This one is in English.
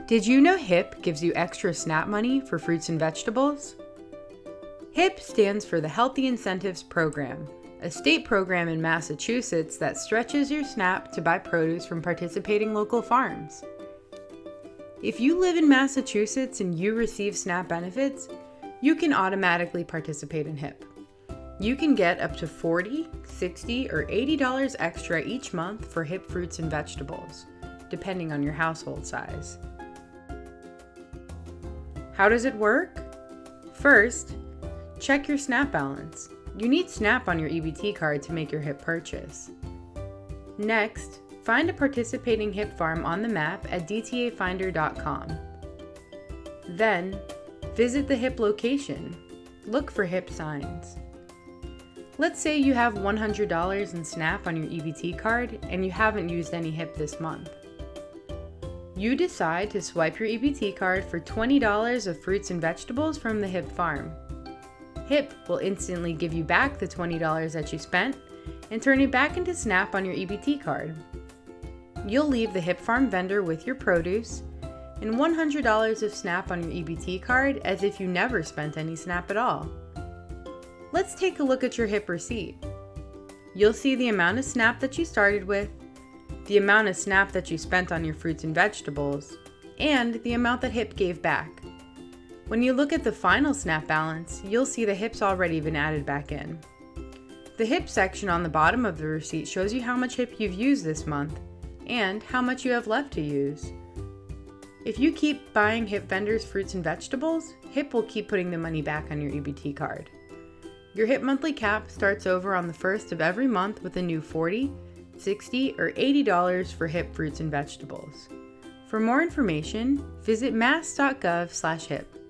Did you know HIP gives you extra SNAP money for fruits and vegetables? HIP stands for the Healthy Incentives Program, a state program in Massachusetts that stretches your SNAP to buy produce from participating local farms. If you live in Massachusetts and you receive SNAP benefits, you can automatically participate in HIP. You can get up to $40, $60, or $80 extra each month for HIP fruits and vegetables, depending on your household size. How does it work? First, check your SNAP balance. You need SNAP on your EBT card to make your HIP purchase. Next, find a participating HIP farm on the map at dtafinder.com. Then, visit the HIP location. Look for HIP signs. Let's say you have $100 in SNAP on your EBT card and you haven't used any HIP this month. You decide to swipe your EBT card for $20 of fruits and vegetables from the HIP farm. HIP will instantly give you back the $20 that you spent and turn it back into SNAP on your EBT card. You'll leave the HIP farm vendor with your produce and $100 of SNAP on your EBT card as if you never spent any SNAP at all. Let's take a look at your HIP receipt. You'll see the amount of SNAP that you started with, the amount of SNAP that you spent on your fruits and vegetables, and the amount that HIP gave back. When you look at the final SNAP balance, you'll see the HIP's already been added back in. The HIP section on the bottom of the receipt shows you how much HIP you've used this month and how much you have left to use. If you keep buying HIP vendors fruits and vegetables, HIP will keep putting the money back on your EBT card. Your HIP monthly cap starts over on the first of every month with a new $40, $60, or $80 for HIP fruits and vegetables. For more information, visit mass.gov/HIP.